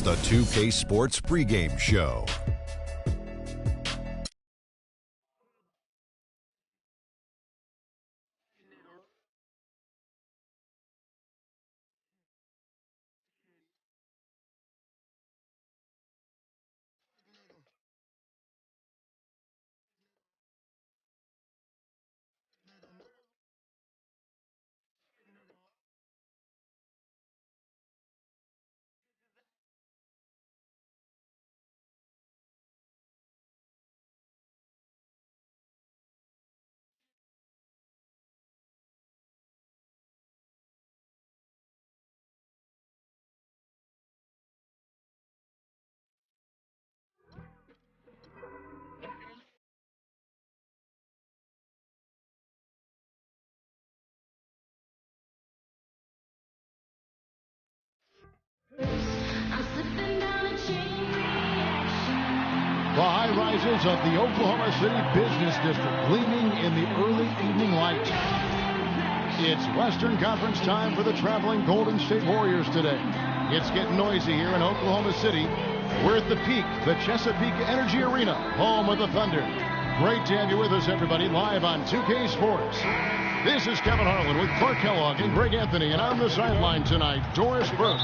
the 2K Sports pregame show. The high rises of the Oklahoma City Business District gleaming in the early evening light. It's Western Conference time for the traveling Golden State Warriors today. It's getting noisy here in Oklahoma City. We're at the peak, the Chesapeake Energy Arena, home of the Thunder. Great to have you with us, everybody, live on 2K Sports. This is Kevin Harlan with Clark Kellogg and Greg Anthony, and on the sideline tonight, Doris Burke.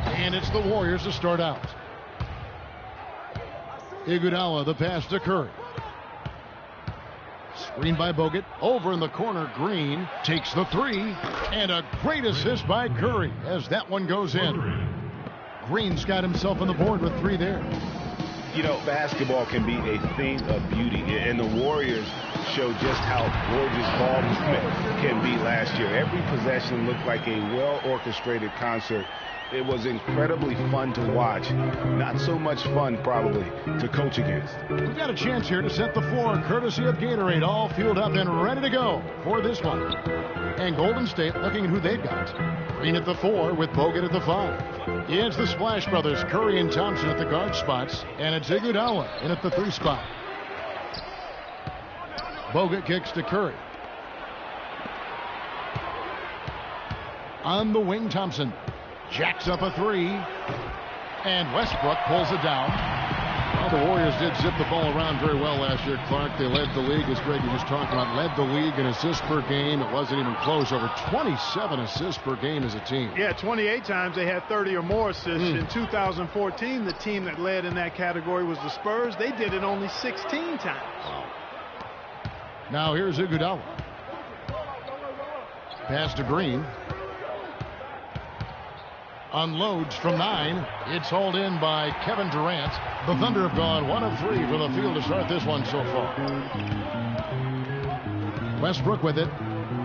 And it's the Warriors to start out. Iguodala, the pass to Curry. Screen by Bogut. Over in the corner, Green takes the three. And a great assist by Curry as that one goes in. Green's got himself on the board with three there. You know, basketball can be a thing of beauty, and the Warriors showed just how gorgeous ball movement can be last year. Every possession looked like a well-orchestrated concert. It was incredibly fun to watch. Not so much fun, probably, to coach against. We've got a chance here to set the floor, courtesy of Gatorade, all fueled up and ready to go for this one. And Golden State looking at who they've got. Green at the 4 with Bogut at the 5. It's the Splash Brothers, Curry and Thompson at the guard spots. And it's Iguodala in at the 3 spot. Bogut kicks to Curry. On the wing, Thompson jacks up a 3, and Westbrook pulls it down. Well, the Warriors did zip the ball around very well last year, Clark. They led the league, as Greg was talking about, led the league in assists per game. It wasn't even close. Over 27 assists per game as a team. Yeah, 28 times they had 30 or more assists. In 2014, the team that led in that category was the Spurs. They did it only 16 times. Wow. Now here's Iguodala. Pass to Green. Unloads from 9. It's hauled in by Kevin Durant. The Thunder have gone 1 of 3 from the field to start this one so far. Westbrook with it.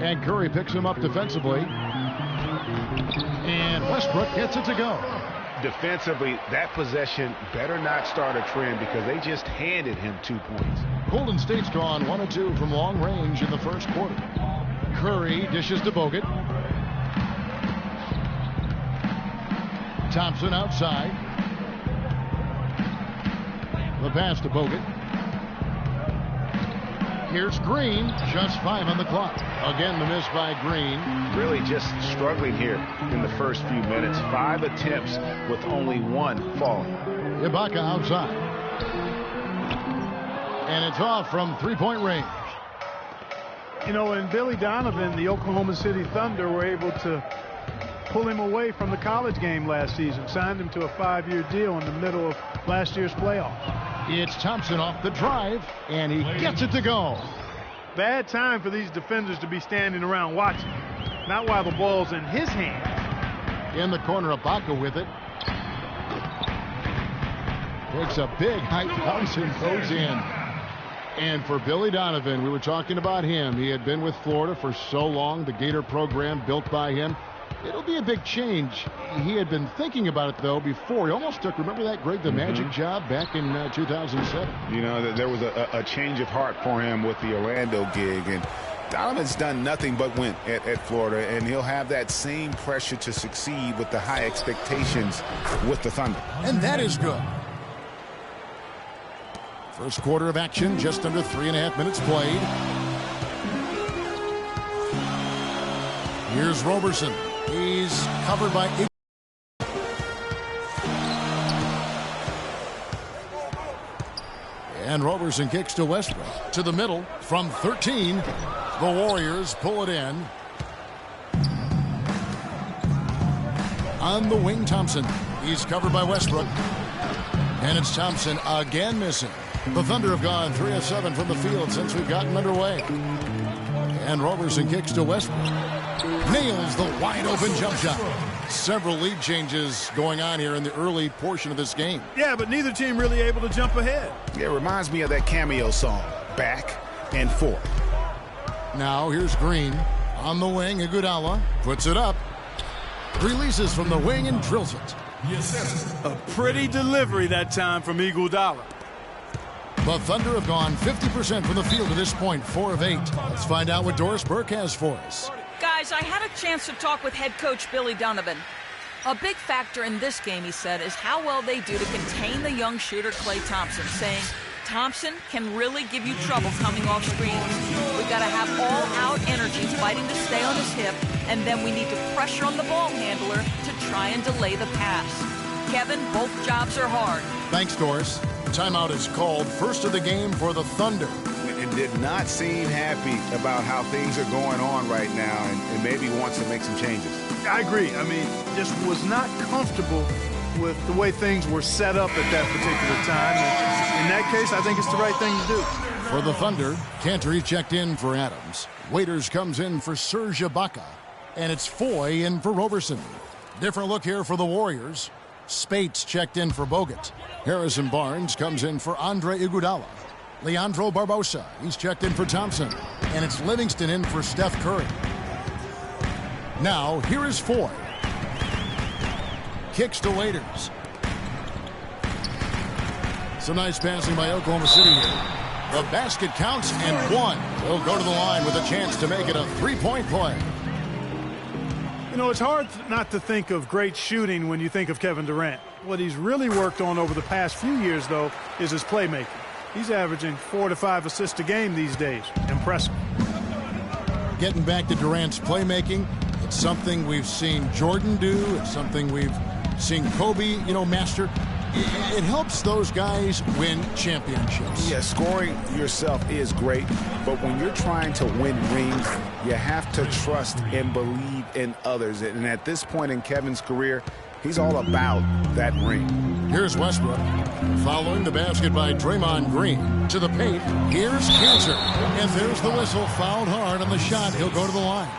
And Curry picks him up defensively. And Westbrook gets it to go. Defensively, that possession better not start a trend because they just handed him 2 points. Golden State's gone 1 of 2 from long range in the first quarter. Curry dishes to Bogut. Thompson outside. The pass to Bogut. Here's Green. Just 5 on the clock. Again, the miss by Green. Really just struggling here in the first few minutes. 5 attempts with only 1 falling. Ibaka outside. And it's off from 3-point range. You know, and Billy Donovan, the Oklahoma City Thunder, were able to pull him away from the college game last season. Signed him to a 5-year deal in the middle of last year's playoff. It's Thompson off the drive, and he gets it to go. Bad time for these defenders to be standing around watching. Not while the ball's in his hand. In the corner, Ibaka with it. Takes a big height bounce and goes in. And for Billy Donovan, we were talking about him. He had been with Florida for so long, the Gator program built by him. It'll be a big change. He had been thinking about it, though, before. He almost took, remember that, Greg, the Magic job back in 2007? You know, there was a change of heart for him with the Orlando gig. And Donovan's done nothing but win at Florida, and he'll have that same pressure to succeed with the high expectations with the Thunder. And that is good. First quarter of action, just under 3.5 minutes played. Here's Roberson. He's covered by and Roberson kicks to Westbrook. To the middle from 13. The Warriors pull it in. On the wing, Thompson. He's covered by Westbrook. And it's Thompson again missing. The Thunder have gone 3 of 7 from the field since we've gotten underway. And Roberson kicks to Westbrook. Nails the wide open jump shot. Several lead changes going on here in the early portion of this game. Yeah, but neither team really able to jump ahead. It reminds me of that Cameo song, Back and Forth. Now here's Green on the wing. Iguodala puts it up. Releases from the wing and drills it. A pretty delivery that time from Iguodala. The Thunder have gone 50% from the field to this point, 4 of 8. Let's find out what Doris Burke has for us. Guys, I had a chance to talk with head coach Billy Donovan. A big factor in this game, he said, is how well they do to contain the young shooter Klay Thompson, saying Thompson can really give you trouble coming off screens. We've got to have all-out energy fighting to stay on his hip, and then we need to pressure on the ball handler to try and delay the pass. Kevin, both jobs are hard. Thanks, Doris. Timeout is called. First of the game for the Thunder. It did not seem happy about how things are going on right now and maybe wants to make some changes. I agree. I mean, just was not comfortable with the way things were set up at that particular time. And in that case, I think it's the right thing to do. For the Thunder, Cantor checked in for Adams. Waiters comes in for Serge Ibaka. And it's Foy in for Roberson. Different look here for the Warriors. Spates checked in for Bogut. Harrison Barnes comes in for Andre Iguodala. Leandro Barbosa, he's checked in for Thompson. And it's Livingston in for Steph Curry. Now, here is Foy. Kicks to Waiters. Some nice passing by Oklahoma City here. The basket counts and one. He'll go to the line with a chance to make it a three-point play. You know, it's hard not to think of great shooting when you think of Kevin Durant. What he's really worked on over the past few years, though, is his playmaking. He's averaging 4 to 5 assists a game these days. Impressive. Getting back to Durant's playmaking, it's something we've seen Jordan do. It's something we've seen Kobe, master. It helps those guys win championships. Yeah, scoring yourself is great, but when you're trying to win rings, you have to trust and believe in others. And at this point in Kevin's career, he's all about that ring. Here's Westbrook. Following the basket by Draymond Green. To the paint, here's Cantor. And there's the whistle, fouled hard on the shot. He'll go to the line.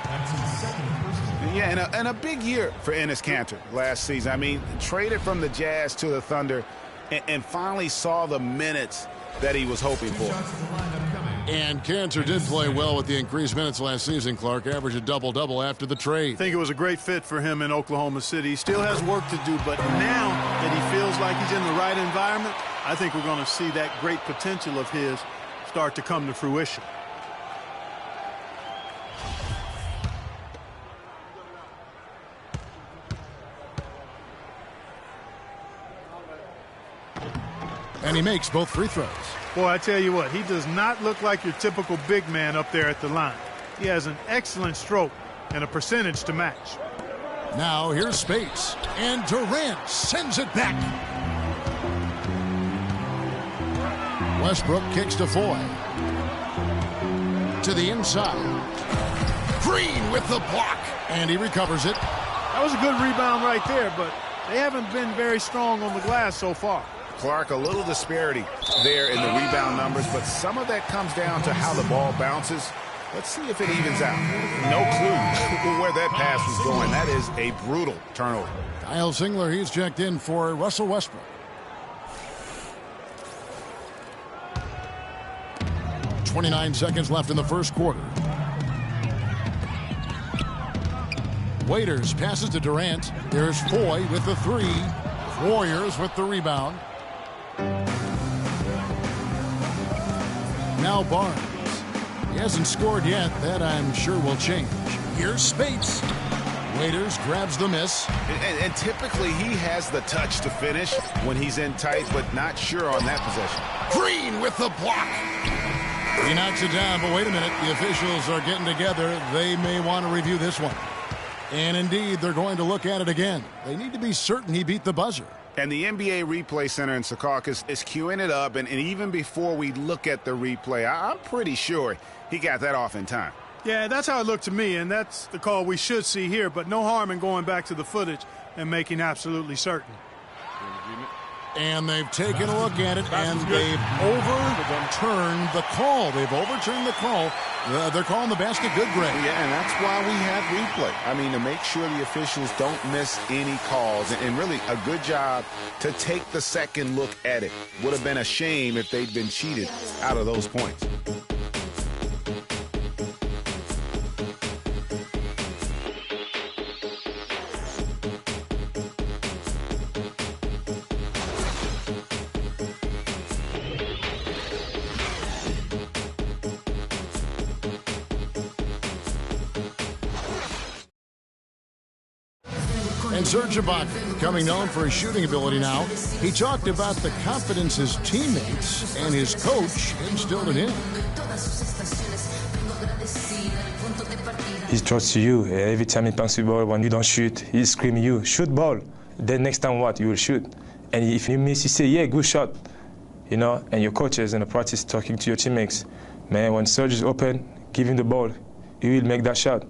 Yeah, and a big year for Enes Kanter last season. I mean, traded from the Jazz to the Thunder and finally saw the minutes that he was hoping for. And Kanter did play well with the increased minutes last season, Clark. Averaged a double-double after the trade. I think it was a great fit for him in Oklahoma City. He still has work to do, but now that he feels like he's in the right environment, I think we're going to see that great potential of his start to come to fruition. And he makes both free throws. Boy, I tell you what, he does not look like your typical big man up there at the line. He has an excellent stroke and a percentage to match. Now here's Spates. And Durant sends it back. Westbrook kicks to Foy. To the inside. Green with the block. And he recovers it. That was a good rebound right there, but they haven't been very strong on the glass so far. Clark, a little disparity there in the rebound numbers, but some of that comes down to how the ball bounces. Let's see if it evens out. No clue where that pass was going. That is a brutal turnover. Kyle Singler, he's checked in for Russell Westbrook. .29 seconds left in the first quarter. Waiters passes to Durant. There's Foy with the three. Warriors with the rebound. Now Barnes. He hasn't scored yet. That I'm sure will change. Here's Spates. Waiters grabs the miss. And typically he has the touch to finish when he's in tight, but not sure on that possession. Green with the block. He knocks it down, but wait a minute. The officials are getting together. They may want to review this one. And indeed, they're going to look at it again. They need to be certain he beat the buzzer. And the NBA Replay Center in Secaucus is queuing it up. And even before we look at the replay, I'm pretty sure he got that off in time. Yeah, that's how it looked to me, and that's the call we should see here. But no harm in going back to the footage and making absolutely certain. And they've taken a look at it, and they've overturned the call. They've overturned the call. They're calling the basket good, Greg. Yeah, and that's why we have replay. I mean, to make sure the officials don't miss any calls. And really a good job to take the second look at it. Would have been a shame if they'd been cheated out of those points. And Serge Ibaka, becoming known for his shooting ability now, he talked about the confidence his teammates and his coach instilled in him. He trusts you. Every time he punches the ball, when you don't shoot, he's screaming you, shoot ball. Then next time what? You will shoot. And if you miss, you say, yeah, good shot. You know, and your coaches in the practice talking to your teammates. Man, when Serge is open, give him the ball. He will make that shot.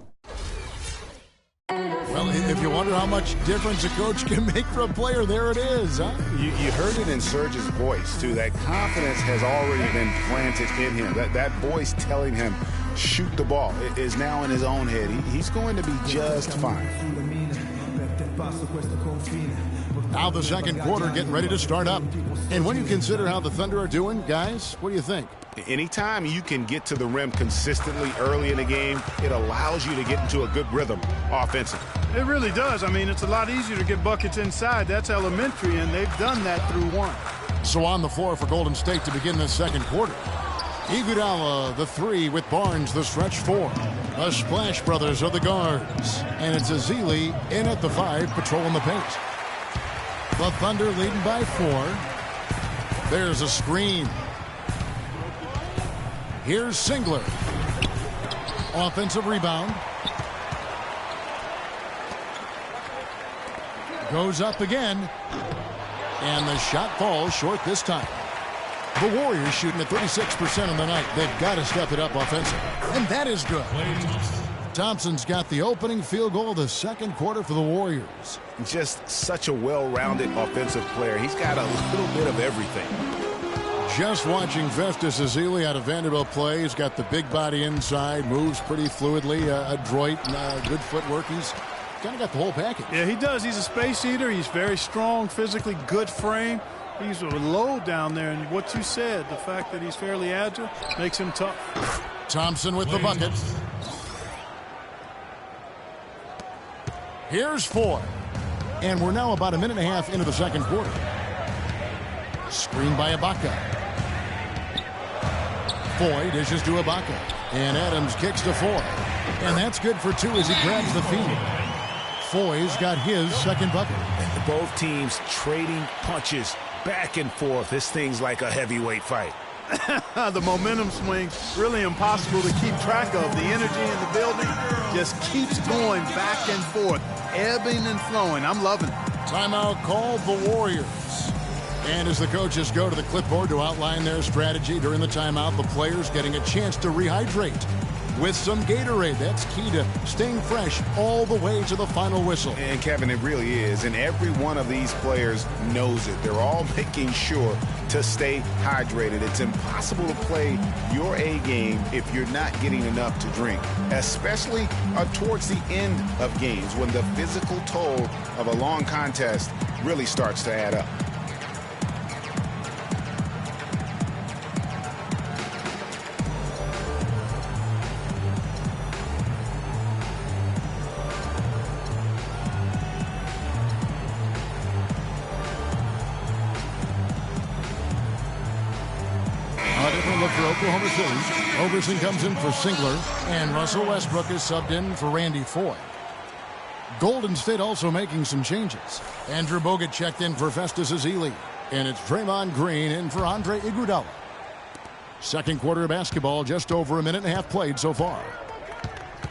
Well, if you wonder how much difference a coach can make for a player, there it is, huh? You heard it in Serge's voice, too. That confidence has already been planted in him. That voice telling him, shoot the ball, is now in his own head. He's going to be just fine. Now the second quarter getting ready to start up. And when you consider how the Thunder are doing, guys, what do you think? Anytime you can get to the rim consistently early in the game, it allows you to get into a good rhythm offensively. It really does. I mean, it's a lot easier to get buckets inside. That's elementary, and they've done that through one. So on the floor for Golden State to begin the second quarter. Iguodala, the three, with Barnes, the stretch four. The Splash Brothers are the guards. And it's Ezeli in at the five, patrolling the paint. The Thunder leading by 4. There's a screen. Here's Singler. Offensive rebound. Goes up again. And the shot falls short this time. The Warriors shooting at 36% on the night. They've got to step it up offensively. And that is good. Thompson's got the opening field goal of the second quarter for the Warriors. Just such a well-rounded offensive player. He's got a little bit of everything. Just watching Festus Ezeli out of Vanderbilt play. He's got the big body inside, moves pretty fluidly, adroit, good footwork. He's kind of got the whole package. Yeah, he does. He's a space eater. He's very strong, physically good frame. He's low down there, and what you said, the fact that he's fairly agile, makes him tough. Thompson with the bucket. Here's 4. And we're now about a minute and a half into the second quarter. Screen by Ibaka. Foy dishes to Ibaka. And Adams kicks to 4. And that's good for 2 as he grabs the feed. Foy's got his second bucket. Both teams trading punches back and forth. This thing's like a heavyweight fight. The momentum swing, really impossible to keep track of. The energy in the building just keeps going back and forth, ebbing and flowing. I'm loving it. Timeout called the Warriors. And as the coaches go to the clipboard to outline their strategy during the timeout, the players getting a chance to rehydrate with some Gatorade. That's key to staying fresh all the way to the final whistle. And Kevin, it really is. And every one of these players knows it. They're all making sure to stay hydrated. It's impossible to play your A game if you're not getting enough to drink, especially towards the end of games when the physical toll of a long contest really starts to add up. For Oklahoma City, Overson comes in for Singler, and Russell Westbrook is subbed in for Randy Foy. Golden State also making some changes. Andrew Bogut checked in for Festus Ezeli, and it's Draymond Green in for Andre Iguodala. Second quarter of basketball, just over a minute and a half played so far.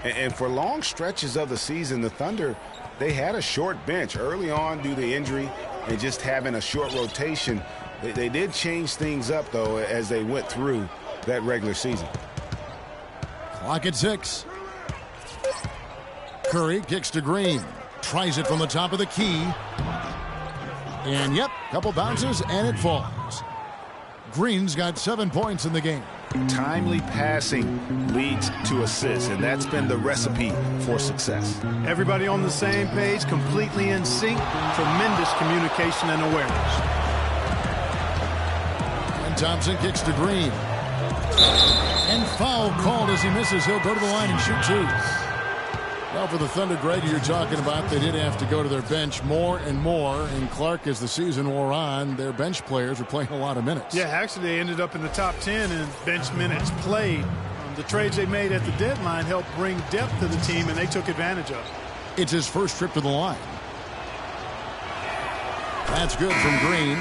And for long stretches of the season, the Thunder, they had a short bench early on due to injury and just having a short rotation. They did change things up, though, as they went through that regular season. Clock at 6. Curry kicks to Green. Tries it from the top of the key. And, yep, couple bounces, and it falls. Green's got 7 points in the game. Timely passing leads to assists, and that's been the recipe for success. Everybody on the same page, completely in sync, tremendous communication and awareness. And Thompson kicks to Green. And foul called as he misses. He'll go to the line and shoot 2. Well, for the Thunder, Greg, you're talking about they did have to go to their bench more and more. And Clark, as the season wore on, their bench players were playing a lot of minutes. Yeah, actually, they ended up in the top 10 in bench minutes played. The trades they made at the deadline helped bring depth to the team, and they took advantage of it. It's his first trip to the line. That's good from Green.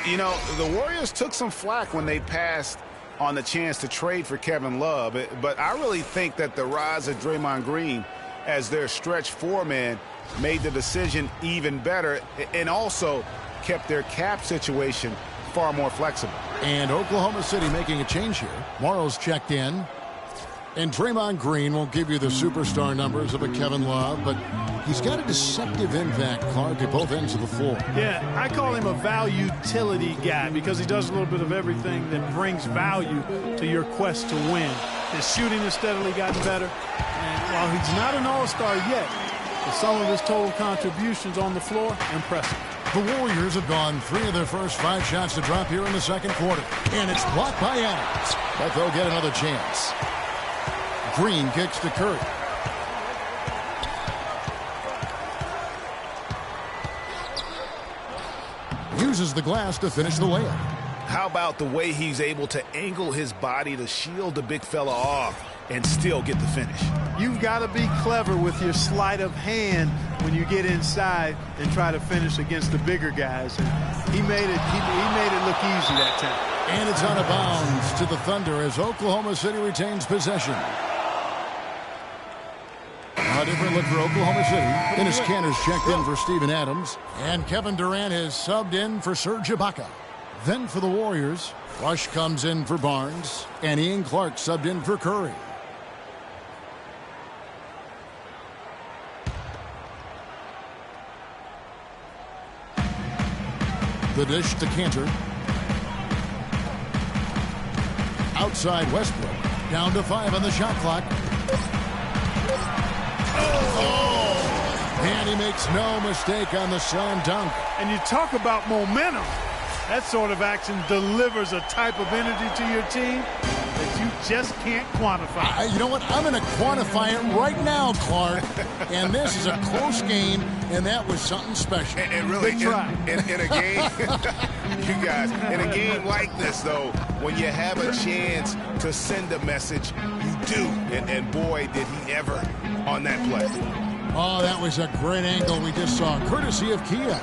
You know, the Warriors took some flack when they passed on the chance to trade for Kevin Love, but I really think that the rise of Draymond Green as their stretch 4-man made the decision even better and also kept their cap situation far more flexible. And Oklahoma City making a change here. Morrow's checked in. And Draymond Green won't give you the superstar numbers of a Kevin Love, but he's got a deceptive impact, Clark, at both ends of the floor. Yeah, I call him a value utility guy because he does a little bit of everything that brings value to your quest to win. His shooting has steadily gotten better. And while he's not an all-star yet, some of his total contributions on the floor, impressive. The Warriors have gone 3 of their first 5 shots to drop here in the second quarter. And it's blocked by Adams, but they'll get another chance. Green kicks to Curry. Uses the glass to finish the layup. How about the way he's able to angle his body to shield the big fella off and still get the finish? You've got to be clever with your sleight of hand when you get inside and try to finish against the bigger guys. And he made it look easy that time. And it's out of bounds to the Thunder as Oklahoma City retains possession. A different look for Oklahoma City. Dennis Cantor's checked in for Steven Adams. And Kevin Durant has subbed in for Serge Ibaka. Then for the Warriors, Rush comes in for Barnes. And Ian Clark subbed in for Curry. The dish to Cantor. Outside Westbrook. Down to 5 on the shot clock. And he makes no mistake on the slam dunk. And you talk about momentum. That sort of action delivers a type of energy to your team that you just can't quantify. You know what? I'm going to quantify it right now, Clark. And this is a close game, and that was something special. And really, in a game, you guys, in a game like this, though, when you have a chance to send a message, you do. And boy, did he ever on that play. Oh, that was a great angle we just saw, courtesy of Kia.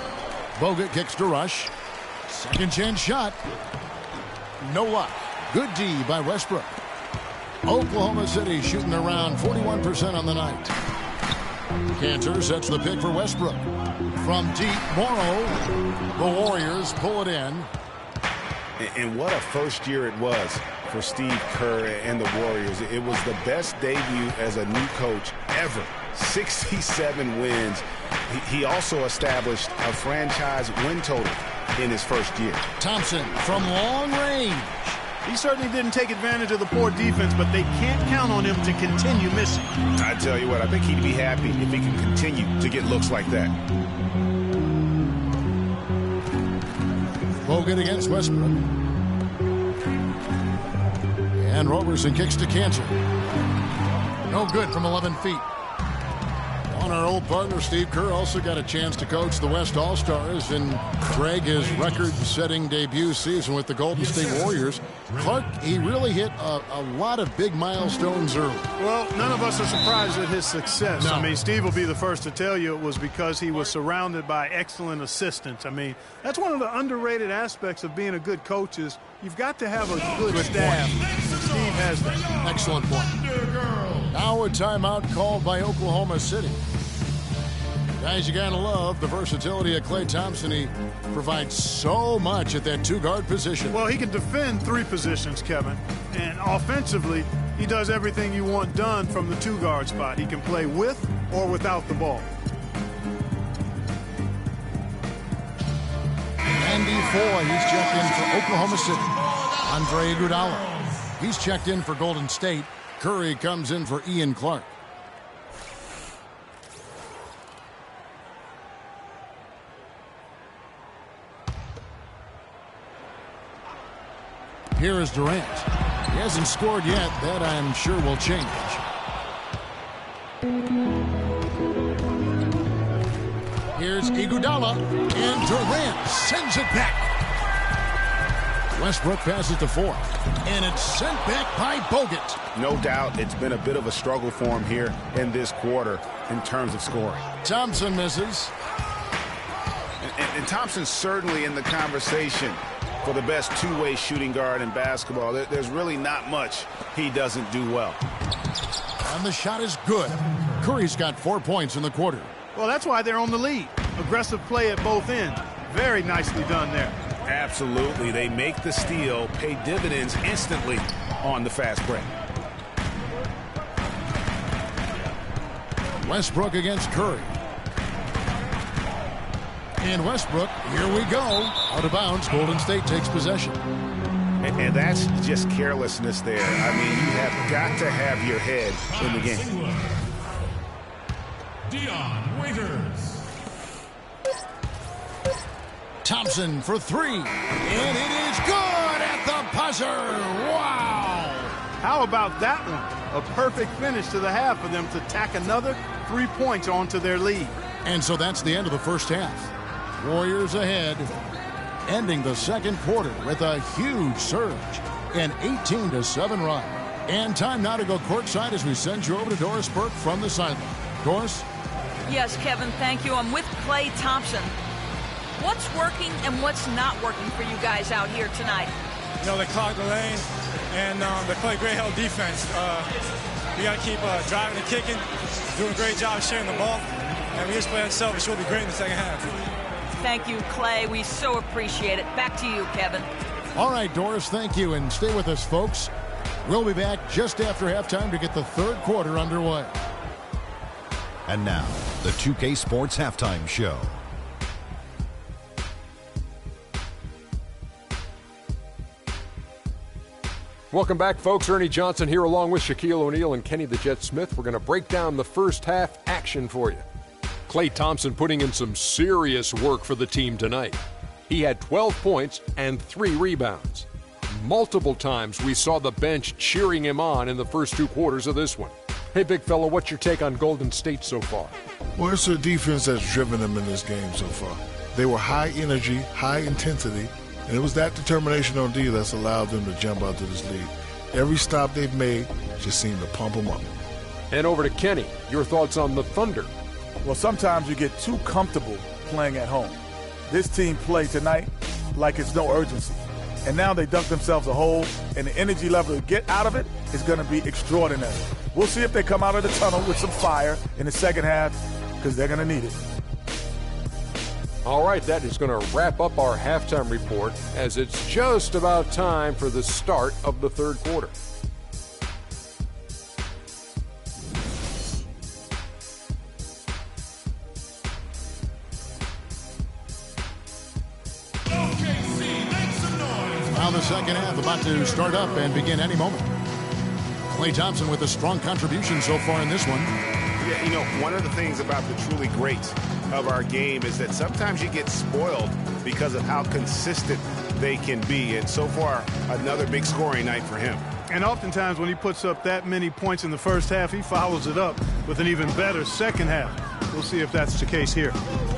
Bogut kicks to Rush. Second chance shot. No luck. Good D by Westbrook. Oklahoma City shooting around 41% on the night. Cantor sets the pick for Westbrook. From deep, Morrow. The Warriors pull it in. And what a first year it was for Steve Kerr and the Warriors. It was the best debut as a new coach ever. 67 wins. He also established a franchise win total in his first year. Thompson from long range. He certainly didn't take advantage of the poor defense, but they can't count on him to continue missing. I tell you what, I think he'd be happy if he can continue to get looks like that. Bogut against Westbrook. And Roberson kicks to Cantor. No good from 11 feet. On our old partner, Steve Kerr, also got a chance to coach the West All-Stars and drag his record-setting debut season with the Golden State Warriors. Clark, he really hit a lot of big milestones early. Well, none of us are surprised at his success. No. I mean, Steve will be the first to tell you it was because he was surrounded by excellent assistants. I mean, that's one of the underrated aspects of being a good coach is you've got to have a good staff. Steve has that. Excellent point. Now a timeout called by Oklahoma City. Guys, you gotta love the versatility of Klay Thompson. He provides so much at that two-guard position. Well, he can defend three positions, Kevin. And offensively, he does everything you want done from the two-guard spot. He can play with or without the ball. Andy Foy, he's checked in for Oklahoma City. Andre Iguodala, he's checked in for Golden State. Curry comes in for Ian Clark. Here is Durant. He hasn't scored yet. That, I'm sure, will change. Here's Iguodala, and Durant sends it back. Westbrook passes to Four, and it's sent back by Bogut. No doubt it's been a bit of a struggle for him here in this quarter in terms of scoring. Thompson misses. And Thompson's certainly in the conversation for the best two-way shooting guard in basketball. There's really not much he doesn't do well. And the shot is good. Curry's got 4 points in the quarter. Well, that's why they're on the lead. Aggressive play at both ends. Very nicely done there. Absolutely. They make the steal, pay dividends instantly on the fast break. Westbrook against Curry. And Westbrook, here we go. Out of bounds, Golden State takes possession. And that's just carelessness there. I mean, you have got to have your head in the game. Dion Waiters. Thompson for three. And it is good at the buzzer. Wow. How about that one? A perfect finish to the half for them to tack another 3 points onto their lead. And so that's the end of the first half. Warriors ahead, ending the second quarter with a huge surge, an 18-7 run. And time now to go courtside as we send you over to Doris Burke from the sideline. Doris? Yes, Kevin, thank you. I'm with Klay Thompson. What's working and what's not working for you guys out here tonight? You know, they clog the lane, and they play great hell defense. We got to keep driving and kicking, doing a great job sharing the ball, and we just play unselfish. We'll be great in the second half. Thank you, Klay. We so appreciate it. Back to you, Kevin. All right, Doris, thank you, and stay with us, folks. We'll be back just after halftime to get the third quarter underway. And now, the 2K Sports Halftime Show. Welcome back, folks. Ernie Johnson here along with Shaquille O'Neal and Kenny the Jet Smith. We're going to break down the first half action for you. Klay Thompson putting in some serious work for the team tonight. He had 12 points and 3 rebounds. Multiple times we saw the bench cheering him on in the first 2 quarters of this one. Hey, big fella, what's your take on Golden State so far? Well, it's a defense that's driven them in this game so far. They were high energy, high intensity, and it was that determination on D that's allowed them to jump out to this lead. Every stop they've made just seemed to pump them up. And over to Kenny. Your thoughts on the Thunder? Well, sometimes you get too comfortable playing at home. This team played tonight like it's no urgency. And now they dug themselves a hole, and the energy level to get out of it is going to be extraordinary. We'll see if they come out of the tunnel with some fire in the second half, because they're going to need it. All right, that is going to wrap up our halftime report, as it's just about time for the start of the third quarter. Now the second half about to start up and begin any moment. Klay Thompson with a strong contribution so far in this one. Yeah, you know, one of the things about the truly greats of our game is that sometimes you get spoiled because of how consistent they can be. And so far, another big scoring night for him. And oftentimes when he puts up that many points in the first half, he follows it up with an even better second half. We'll see if that's the case here.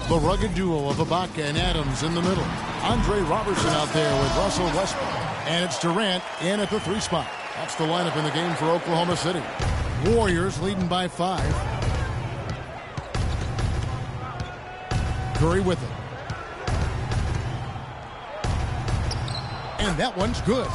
The rugged duo of Ibaka and Adams in the middle. Andre Robertson out there with Russell Westbrook. And it's Durant in at the 3 spot. That's the lineup in the game for Oklahoma City. Warriors leading by 5. Curry with it. And that one's good.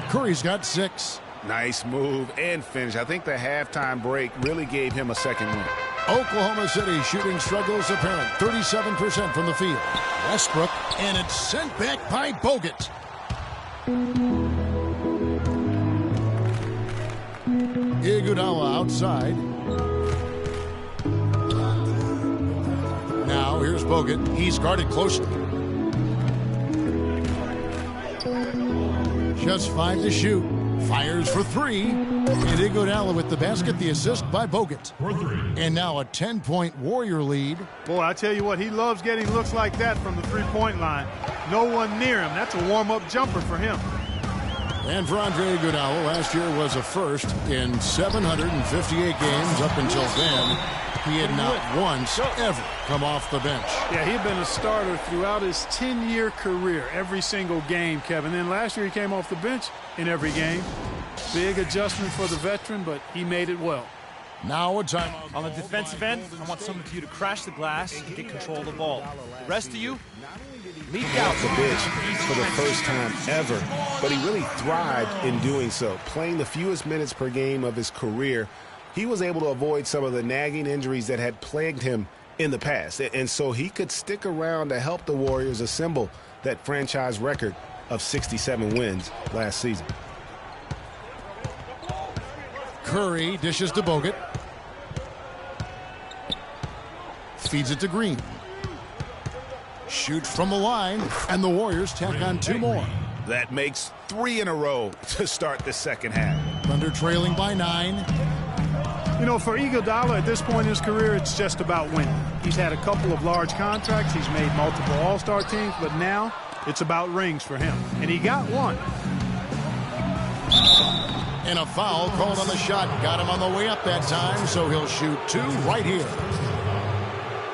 Curry's got 6. Nice move and finish. I think the halftime break really gave him a second win. Oklahoma City shooting struggles apparent. 37% from the field. Westbrook, and it's sent back by Bogut. Iguodala outside. Now here's Bogut. He's guarded closely. Just 5 to shoot. Fires for 3. And Iguodala with the basket, the assist by Bogut. And now a 10-point Warrior lead. Boy, I tell you what, he loves getting looks like that from the three-point line. No one near him. That's a warm-up jumper for him. And for Andre Iguodala, last year was a first in 758 games. Up until then, he had not once ever come off the bench. Yeah, he'd been a starter throughout his 10-year career, every single game, Kevin. Then last year he came off the bench in every game. Big adjustment for the veteran, but he made it well. Now a timeout. On the defensive end, I want some of you to crash the glass and get control of the ball. The rest of you, leak out the bench for the first time ever, but he really thrived in doing so. Playing the fewest minutes per game of his career, he was able to avoid some of the nagging injuries that had plagued him in the past, and so he could stick around to help the Warriors assemble that franchise record of 67 wins last season. Curry dishes to Bogut. Feeds it to Green. Shoots from the line, and the Warriors tack on 2 more. That makes 3 in a row to start the second half. Thunder trailing by 9. You know, for Iguodala at this point in his career, it's just about winning. He's had a couple of large contracts. He's made multiple All-Star teams, but now it's about rings for him. And he got one. And a foul called on the shot. Got him on the way up that time, so he'll shoot 2 right here.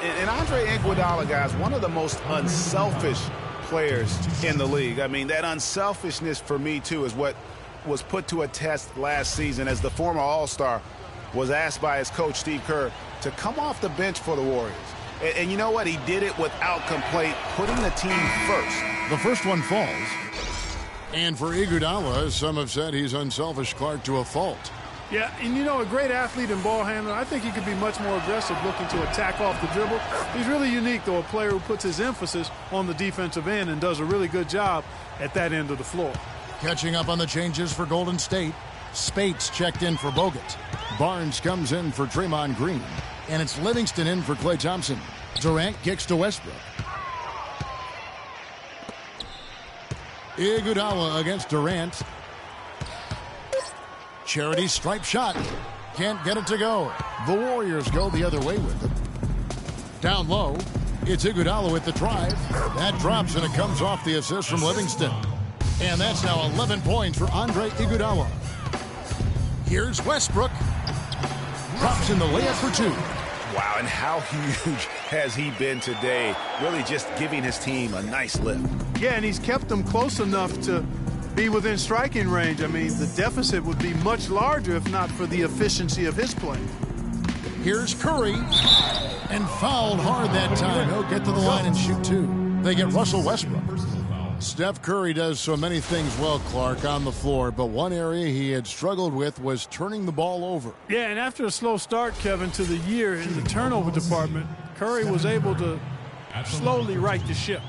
And Andre Iguodala, guys, one of the most unselfish players in the league. I mean, that unselfishness for me, too, is what was put to a test last season as the former All-Star was asked by his coach, Steve Kerr, to come off the bench for the Warriors. And you know what? He did it without complaint, putting the team first. The first one falls. And for Iguodala, some have said he's unselfish, Clark, to a fault. Yeah, and you know, a great athlete and ball handler, I think he could be much more aggressive looking to attack off the dribble. He's really unique, though, a player who puts his emphasis on the defensive end and does a really good job at that end of the floor. Catching up on the changes for Golden State. Spates checked in for Bogut. Barnes comes in for Draymond Green. And it's Livingston in for Klay Thompson. Durant kicks to Westbrook. Iguodala against Durant. Charity stripe shot. Can't get it to go. The Warriors go the other way with it. Down low, it's Iguodala with the drive. That drops and it comes off the assist from Livingston. And that's now 11 points for Andre Iguodala. Here's Westbrook. Drops in the layup for 2. Wow, and how huge has he been today? Really just giving his team a nice lift. Yeah, and he's kept them close enough to be within striking range. I mean, the deficit would be much larger if not for the efficiency of his play. Here's Curry. And fouled hard that time. He'll get to the line and shoot 2. They get Russell Westbrook. Steph Curry does so many things well, Clark, on the floor, but one area he had struggled with was turning the ball over. Yeah, and after a slow start, Kevin, to the year in the turnover department, Curry was able to slowly right the ship.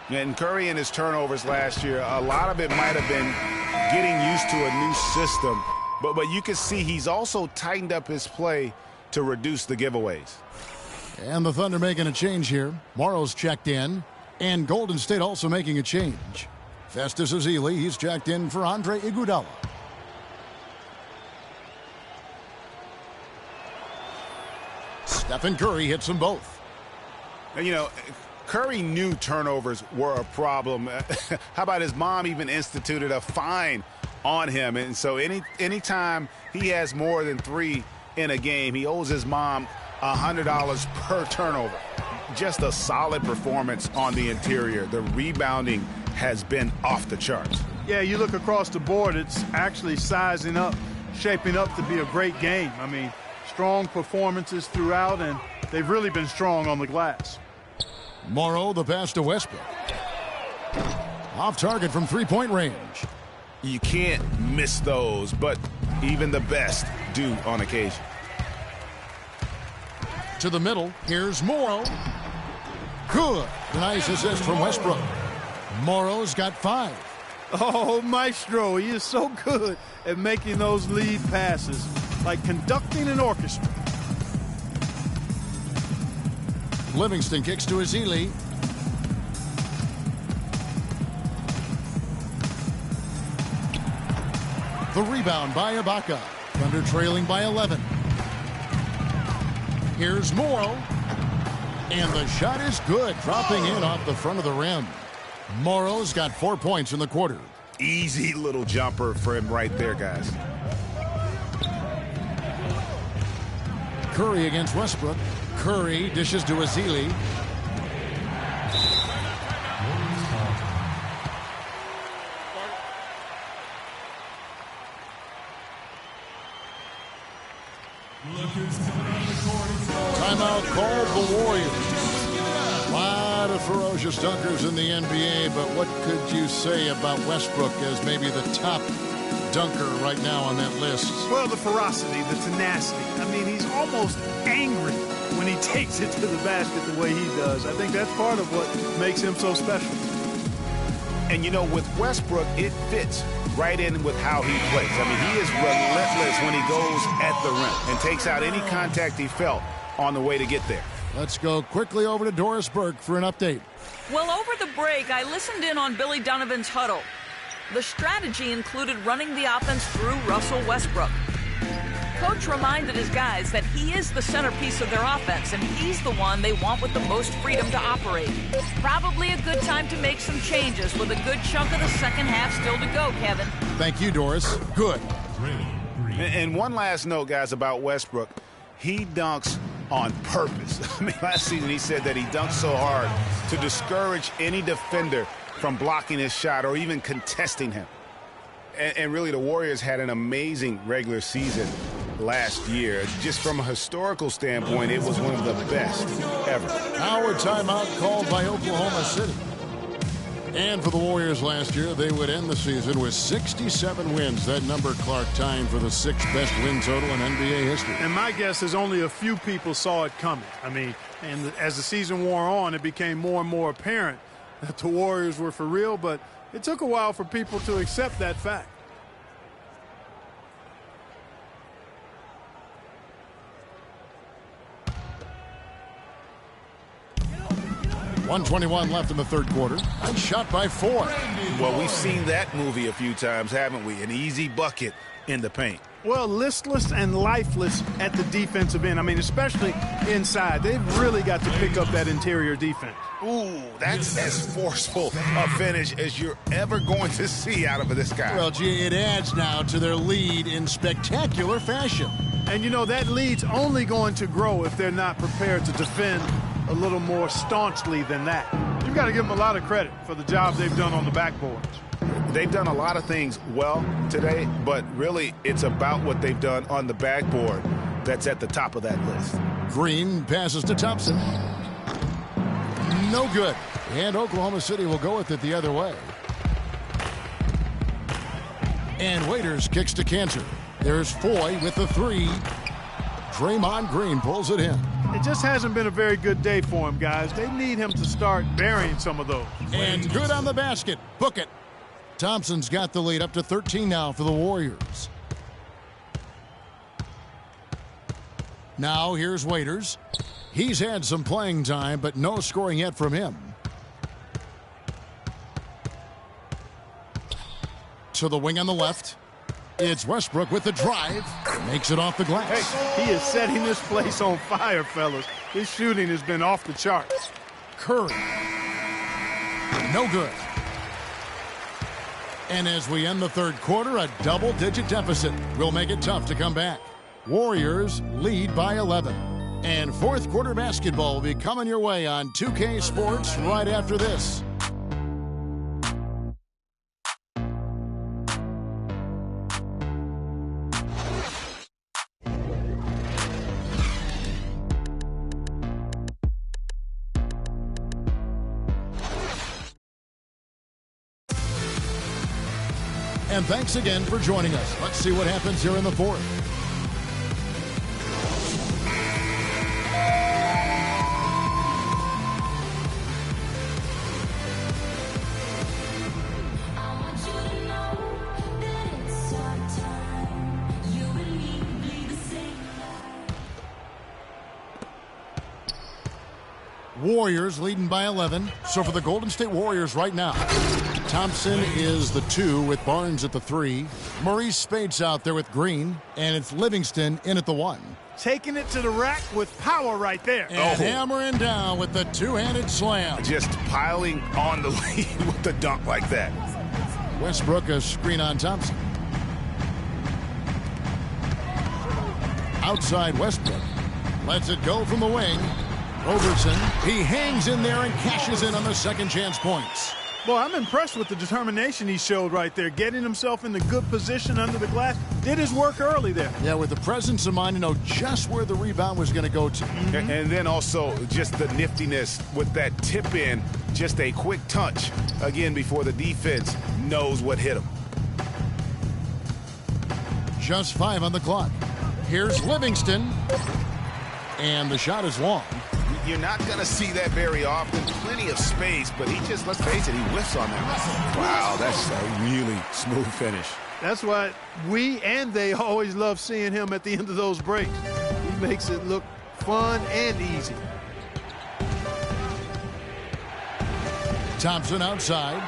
And Curry and his turnovers last year, a lot of it might have been getting used to a new system, but you can see he's also tightened up his play to reduce the giveaways. And the Thunder making a change here. Morrow's checked in. And Golden State also making a change. Festus Ezeli, he's checked in for Andre Iguodala. Stephen Curry hits them both. And, you know, Curry knew turnovers were a problem. How about his mom even instituted a fine on him? And so anytime he has more than 3 in a game, he owes his mom $100 per turnover. Just a solid performance on the interior. The rebounding has been off the charts. Yeah, you look across the board, it's actually sizing up, shaping up to be a great game. I mean, strong performances throughout, and they've really been strong on the glass. Morrow, the pass to Westbrook. Off target from 3-point range. You can't miss those, but even the best do on occasion. To the middle, here's Morrow. Good. Nice assist from Westbrook. Morrow's got 5. Oh, Maestro, he is so good at making those lead passes, like conducting an orchestra. Livingston kicks to Ezeli. The rebound by Ibaka. Thunder trailing by 11. Here's Morrow. And the shot is good, dropping in off the front of the rim. Morrow's got 4 points in the quarter. Easy little jumper for him right there, guys. Curry against Westbrook. Curry dishes to Ezeli. Timeout called the Warriors. A lot of ferocious dunkers in the NBA, but what could you say about Westbrook as maybe the top dunker right now on that list? Well, the ferocity, the tenacity. I mean, he's almost angry when he takes it to the basket the way he does. I think that's part of what makes him so special. And, you know, with Westbrook, it fits right in with how he plays. I mean, he is relentless when he goes at the rim and takes out any contact he felt on the way to get there. Let's go quickly over to Doris Burke for an update. Well, over the break, I listened in on Billy Donovan's huddle. The strategy included running the offense through Russell Westbrook. Coach reminded his guys that he is the centerpiece of their offense, and he's the one they want with the most freedom to operate. Probably a good time to make some changes with a good chunk of the second half still to go, Kevin. Thank you, Doris. Good. And one last note, guys, about Westbrook. He dunks on purpose. I mean, last season he said that he dunked so hard to discourage any defender from blocking his shot or even contesting him. And really, the Warriors had an amazing regular season last year. Just from a historical standpoint, it was one of the best ever. Now a timeout called by Oklahoma City. And for the Warriors last year, they would end the season with 67 wins. That number, Clark, tying for the 6th best win total in NBA history. And my guess is only a few people saw it coming. I mean, and as the season wore on, it became more and more apparent that the Warriors were for real, but it took a while for people to accept that fact. .121 left in the third quarter. Nice shot by Ford. Well, we've seen that movie a few times, haven't we? An easy bucket in the paint. Well, listless and lifeless at the defensive end. I mean, especially inside. They've really got to pick up that interior defense. Ooh, that's as forceful a finish as you're ever going to see out of this guy. Well, gee, it adds now to their lead in spectacular fashion. And, you know, that lead's only going to grow if they're not prepared to defend a little more staunchly than that. You've got to give them a lot of credit for the job they've done on the backboards. They've done a lot of things well today, but really it's about what they've done on the backboard that's at the top of that list. Green passes to Thompson. No good. And Oklahoma City will go with it the other way. And Waiters kicks to Cantor. There's Foy with the 3. Draymond Green pulls it in. It just hasn't been a very good day for him, guys. They need him to start burying some of those. And good on the basket. Book it. Thompson's got the lead up to 13 now for the Warriors. Now here's Waiters. He's had some playing time, but no scoring yet from him. To the wing on the left. It's Westbrook with the drive. Makes it off the glass. Hey, he is setting this place on fire, fellas. His shooting has been off the charts. Curry. No good. And as we end the third quarter, a double-digit deficit will make it tough to come back. Warriors lead by 11. And fourth quarter basketball will be coming your way on 2K Sports right after this. And thanks again for joining us. Let's see what happens here in the fourth. Warriors leading by 11. So for the Golden State Warriors right now, Thompson is the 2 with Barnes at the 3. Maurice Spates out there with Green, and it's Livingston in at the 1. Taking it to the rack with power right there. And hammering down with the two-handed slam. Just piling on the lead with the dunk like that. Westbrook a screen on Thompson. Outside Westbrook. Lets it go from the wing. Robertson, he hangs in there and cashes in on the second chance points. Boy, I'm impressed with the determination he showed right there, getting himself in the good position under the glass. Did his work early there. Yeah, with the presence of mind to know just where the rebound was going to go to. And then also just the niftiness with that tip in, just a quick touch, again, before the defense knows what hit him. Just 5 on the clock. Here's Livingston. And the shot is long. You're not going to see that very often. Plenty of space, but he just, let's face it, he whiffs on that. Wow, that's a really smooth finish. That's why we and they always love seeing him at the end of those breaks. He makes it look fun and easy. Thompson outside.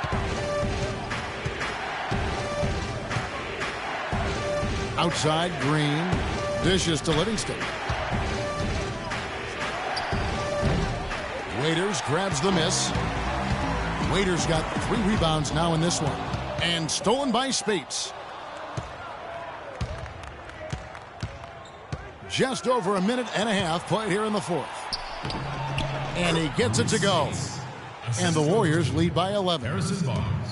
Outside, Green. Dishes to Livingston. Waiters grabs the miss. Waiters got 3 rebounds now in this one. And stolen by Spates. Just over a minute and a half played here in the fourth. And he gets it to go. And the Warriors lead by 11.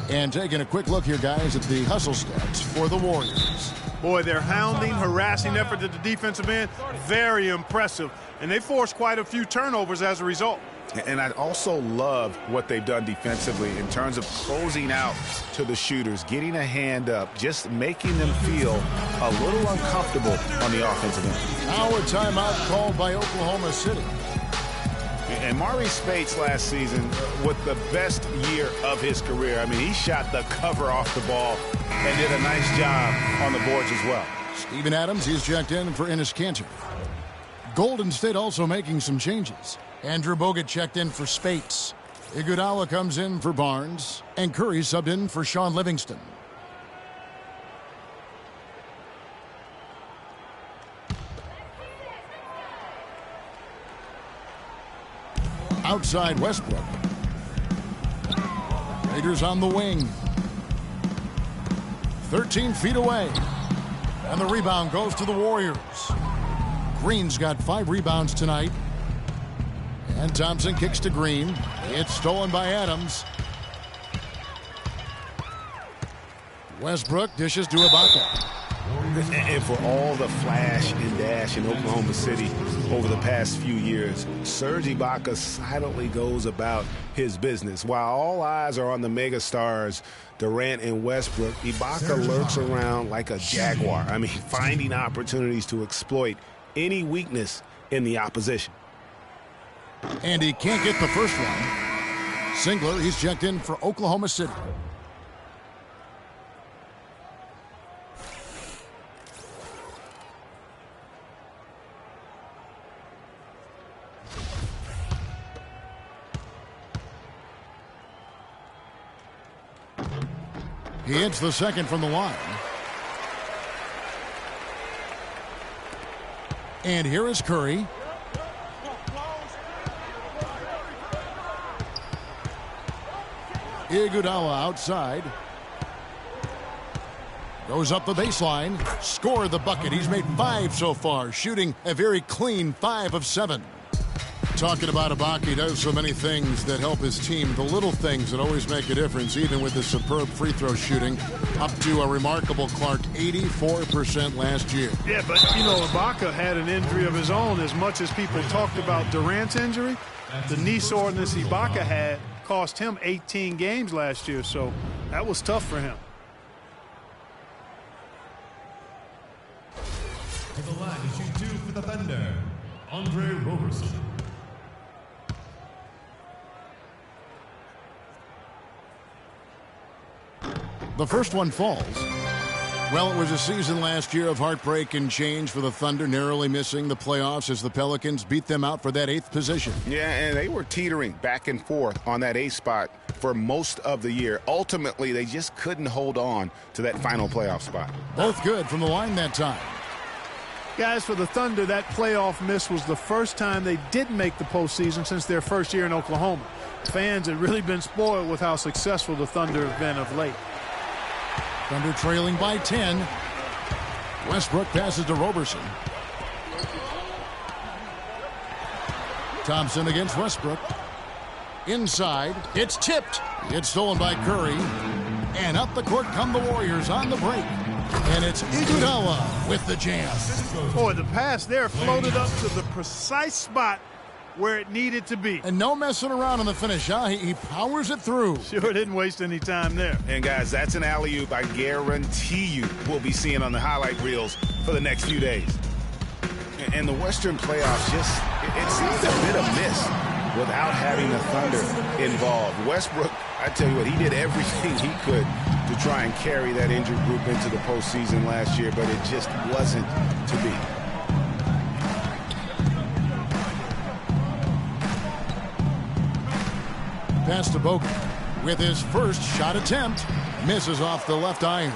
And taking a quick look here, guys, at the hustle stats for the Warriors. Boy, their hounding, harassing effort at the defensive end, very impressive. And they forced quite a few turnovers as a result. And I also love what they've done defensively in terms of closing out to the shooters, getting a hand up, just making them feel a little uncomfortable on the offensive end. Now a timeout called by Oklahoma City. And Maurice Spates last season with the best year of his career. I mean, he shot the cover off the ball and did a nice job on the boards as well. Steven Adams, he's checked in for Enes Kanter. Golden State also making some changes. Andrew Bogut checked in for Spates. Iguodala comes in for Barnes. And Curry subbed in for Sean Livingston. Outside Westbrook. Raiders on the wing. 13 feet away. And the rebound goes to the Warriors. Green's got 5 rebounds tonight. And Thompson kicks to Green. It's stolen by Adams. Westbrook dishes to Ibaka. And for all the flash and dash in Oklahoma City over the past few years, Serge Ibaka silently goes about his business. While all eyes are on the megastars, Durant and Westbrook, Ibaka lurks around like a jaguar. I mean, finding opportunities to exploit any weakness in the opposition. And he can't get the first one. Singler, he's checked in for Oklahoma City. He hits the second from the line. And here is Curry. Iguodala outside. Goes up the baseline. Score the bucket. He's made 5 so far, shooting a very clean 5 of 7. Talking about Ibaka, he does so many things that help his team. The little things that always make a difference, even with his superb free throw shooting. Up to a remarkable, Clark, 84% last year. Yeah, but, you know, Ibaka had an injury of his own. As much as people talked about Durant's injury, the knee soreness Ibaka had cost him 18 games last year, so that was tough for him. To the line to shoot 2 for the Thunder, Andre Roberson. The first one falls. Well, it was a season last year of heartbreak and change for the Thunder, narrowly missing the playoffs as the Pelicans beat them out for that 8th position. Yeah, and they were teetering back and forth on that 8th spot for most of the year. Ultimately, they just couldn't hold on to that final playoff spot. Both good from the line that time. Guys, for the Thunder, that playoff miss was the first time they didn't make the postseason since their first year in Oklahoma. Fans had really been spoiled with how successful the Thunder have been of late. Thunder trailing by 10. Westbrook passes to Roberson. Thompson against Westbrook. Inside. It's tipped. It's stolen by Curry. And up the court come the Warriors on the break. And it's Iguodala with the jam. Boy, the pass there floated up to the precise spot where it needed to be. And no messing around on the finish, huh? He powers it through. Sure didn't waste any time there. And guys, that's an alley-oop I guarantee you we'll be seeing on the highlight reels for the next few days. And the Western playoffs just, it seems a bit of miss without having the Thunder involved. Westbrook, I tell you what, he did everything he could to try and carry that injured group into the postseason last year, but it just wasn't to be. Pass to Bogut with his first shot attempt. Misses off the left iron.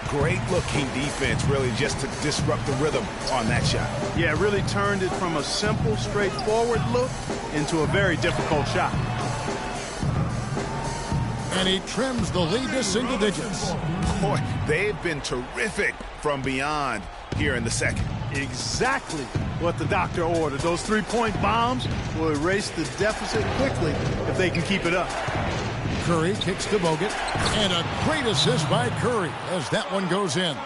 Great looking defense, really, just to disrupt the rhythm on that shot. Yeah, really turned it from a simple, straightforward look into a very difficult shot. And he trims the lead to single digits. Boy, they've been terrific from beyond here in the second. Exactly what the doctor ordered. Those three-point bombs will erase the deficit quickly if they can keep it up. Curry kicks to Bogut. And a great assist by Curry as that one goes in.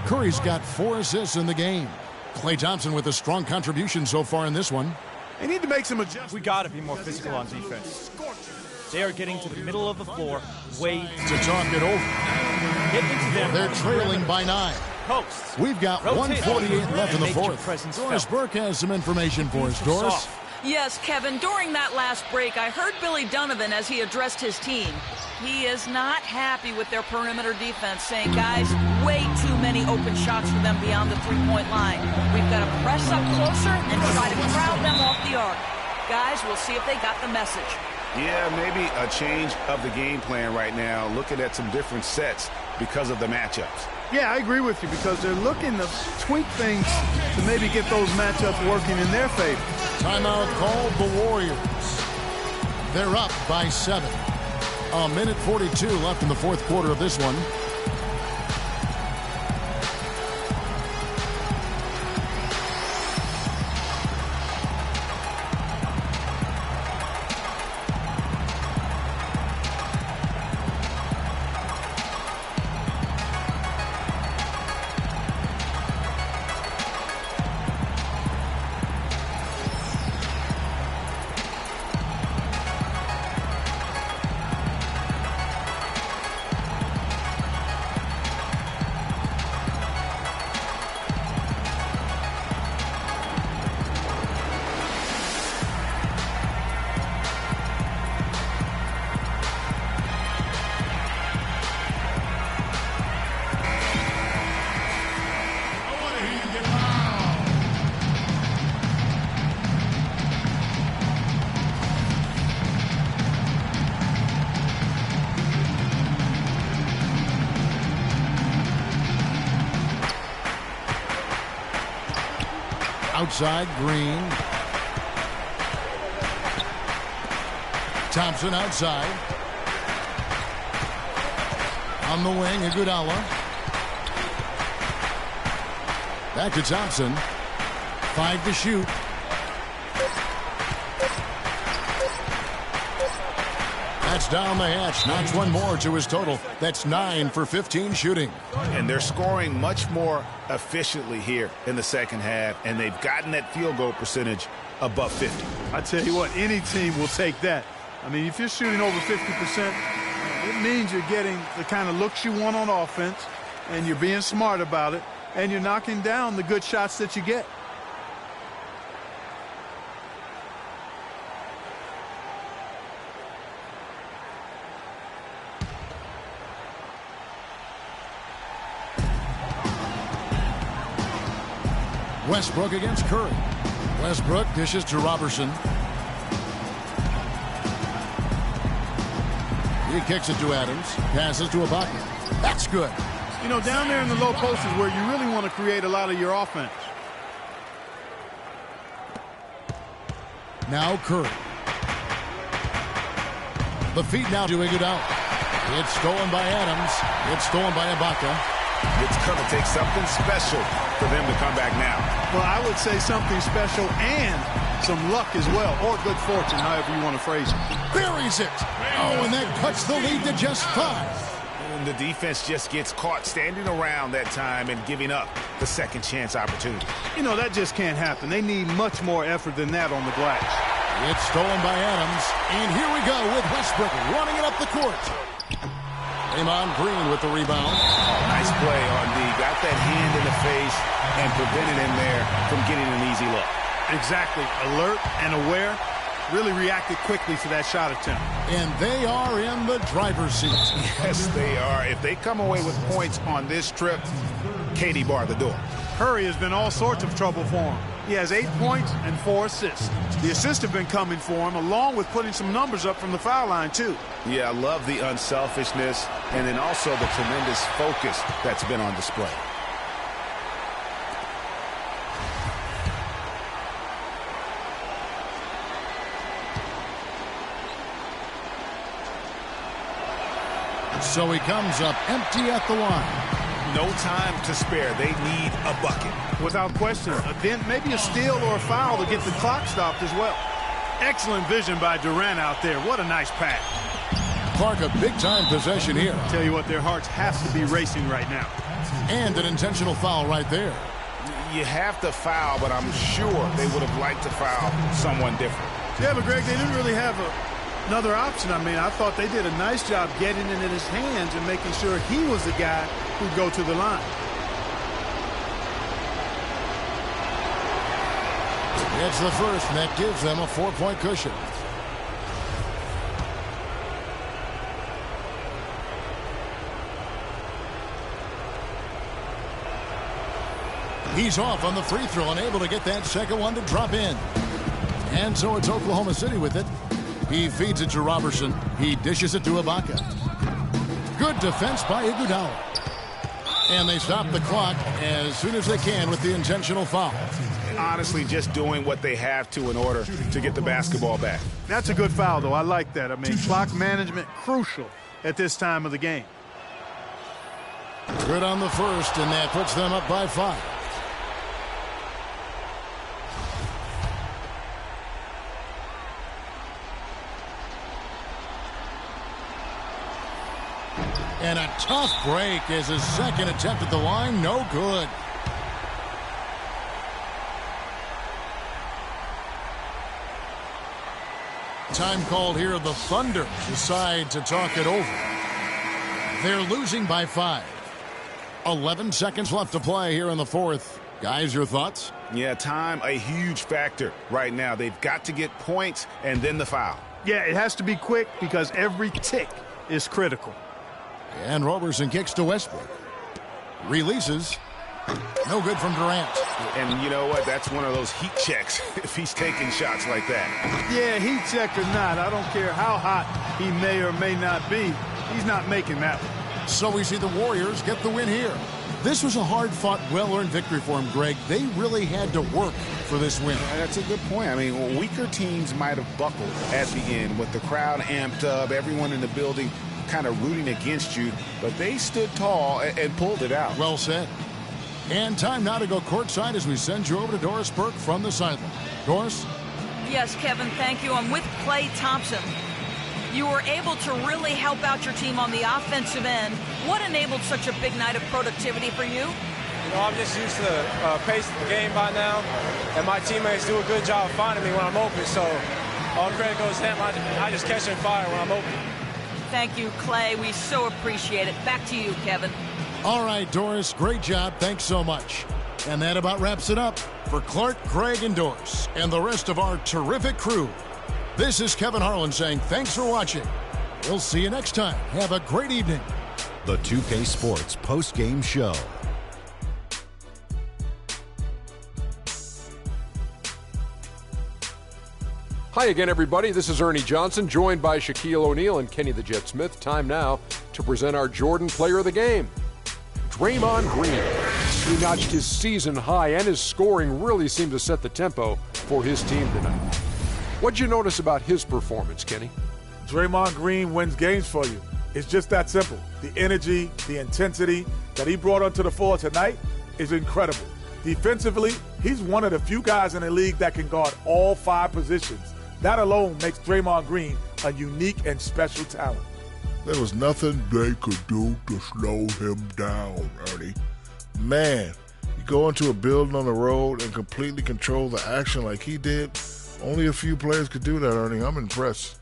Curry's got 4 assists in the game. Klay Thompson with a strong contribution so far in this one. They need to make some adjustments. We got to be more physical on defense. They are getting to the middle of the floor way to talk it over. Get into them. They're trailing by 9. Posts. We've got 1:48 left in the fourth. Doris Burke has some information for us. Doris? Yes, Kevin, during that last break, I heard Billy Donovan as he addressed his team. He is not happy with their perimeter defense, saying, guys, way too many open shots for them beyond the three-point line. We've got to press up closer and try to crowd them off the arc. Guys, we'll see if they got the message. Yeah, maybe a change of the game plan right now, looking at some different sets because of the matchups. Yeah, I agree with you because they're looking to tweak things to maybe get those matchups working in their favor. Timeout called the Warriors. They're up by 7. A minute 42 left in the fourth quarter of this one. Outside, Green. Thompson outside. On the wing, Iguodala. Back to Thompson. 5 to shoot. That's down the hatch. Knocks one more to his total. That's 9 for 15 shooting. And they're scoring much more efficiently here in the second half, and they've gotten that field goal percentage above 50. I tell you what, any team will take that. I mean, if you're shooting over 50%, it means you're getting the kind of looks you want on offense, and you're being smart about it. and you're knocking down the good shots that you get. Westbrook against Curry. Westbrook dishes to Robertson. He kicks it to Adams. Passes to Ibaka. That's good. You know, down there in the low post is where you really want to create a lot of your offense. Now Curry. The feed now to Iguodala. It's stolen by Adams. It's stolen by Ibaka. It's going to take something special for them to come back now. Well, I would say something special and some luck as well, or good fortune, however you want to phrase it. Buries it. Oh, and that cuts the lead to just 5. And the defense just gets caught standing around that time and giving up the second chance opportunity. You know, that just can't happen. They need much more effort than that on the glass. It's stolen by Adams. And here we go with Westbrook running it up the court. Draymond Green with the rebound. Nice play on D. Got that hand in the face and prevented him there from getting an easy look. Exactly. Alert and aware. Really reacted quickly to that shot attempt. And they are in the driver's seat. Yes, they are. If they come away with points on this trip, Katie barred the door. Curry has been all sorts of trouble for him. He has 8 points and 4 assists. The assists have been coming for him, along with putting some numbers up from the foul line, too. Yeah, I love the unselfishness and then also the tremendous focus that's been on display. So he comes up empty at the line. No time to spare. They need a bucket. Without question. Then maybe a steal or a foul to get the clock stopped as well. Excellent vision by Durant out there. What a nice pass. Clark, a big-time possession here. I'll tell you what, their hearts have to be racing right now. And an intentional foul right there. You have to foul, but I'm sure they would have liked to foul someone different. Yeah, but Greg, they didn't really have another option. I mean, I thought they did a nice job getting it in his hands and making sure he was the guy who'd go to the line. It's the first, and that gives them a 4-point cushion. He's off on the free throw and able to get that second one to drop in. And so it's Oklahoma City with it. He feeds it to Robertson. He dishes it to Ibaka. Good defense by Iguodala. And they stop the clock as soon as they can with the intentional foul. Honestly, just doing what they have to in order to get the basketball back. That's a good foul, though. I like that. I mean, clock management crucial at this time of the game. Good on the first, and that puts them up by 5. And a tough break as his second attempt at the line, no good. Time called here. The Thunder decide to talk it over. They're losing by 5. 11 seconds left to play here in the fourth. Guys, your thoughts? Yeah, time, a huge factor right now. They've got to get points and then the foul. Yeah, it has to be quick because every tick is critical. And Robertson kicks to Westbrook. Releases. No good from Durant. And you know what? That's one of those heat checks if he's taking shots like that. Yeah, heat check or not, I don't care how hot he may or may not be. He's not making that one. So we see the Warriors get the win here. This was a hard-fought, well-earned victory for him, Greg. They really had to work for this win. Yeah, that's a good point. I mean, weaker teams might have buckled at the end with the crowd amped up, everyone in the building kind of rooting against you, but they stood tall and pulled it out. Well said. And time now to go courtside as we send you over to Doris Burke from the sideline. Doris? Yes, Kevin, thank you. I'm with Klay Thompson. You were able to really help out your team on the offensive end. What enabled such a big night of productivity for you? You know, I'm just used to the pace of the game by now, and my teammates do a good job finding me when I'm open, so all credit goes to them. I just catch and fire when I'm open. Thank you, Klay. We so appreciate it. Back to you, Kevin. All right, Doris, great job. Thanks so much. And that about wraps it up for Clark, Greg, and Doris, and the rest of our terrific crew. This is Kevin Harlan saying thanks for watching. We'll see you next time. Have a great evening. The 2K Sports post-game show. Hi again, everybody. This is Ernie Johnson, joined by Shaquille O'Neal and Kenny the Jet Smith. Time now to present our Jordan Player of the Game, Draymond Green. He notched his season high, and his scoring really seemed to set the tempo for his team tonight. What'd you notice about his performance, Kenny? Draymond Green wins games for you. It's just that simple. The energy, the intensity that he brought onto the floor tonight is incredible. Defensively, he's one of the few guys in the league that can guard all 5 positions. That alone makes Draymond Green a unique and special talent. There was nothing they could do to slow him down, Ernie. Man, you go into a building on the road and completely control the action like he did. Only a few players could do that, Ernie. I'm impressed.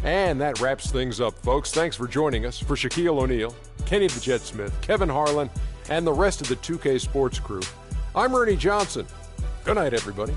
And that wraps things up, folks. Thanks for joining us. For Shaquille O'Neal, Kenny the Jet Smith, Kevin Harlan, and the rest of the 2K Sports crew, I'm Ernie Johnson. Good night, everybody.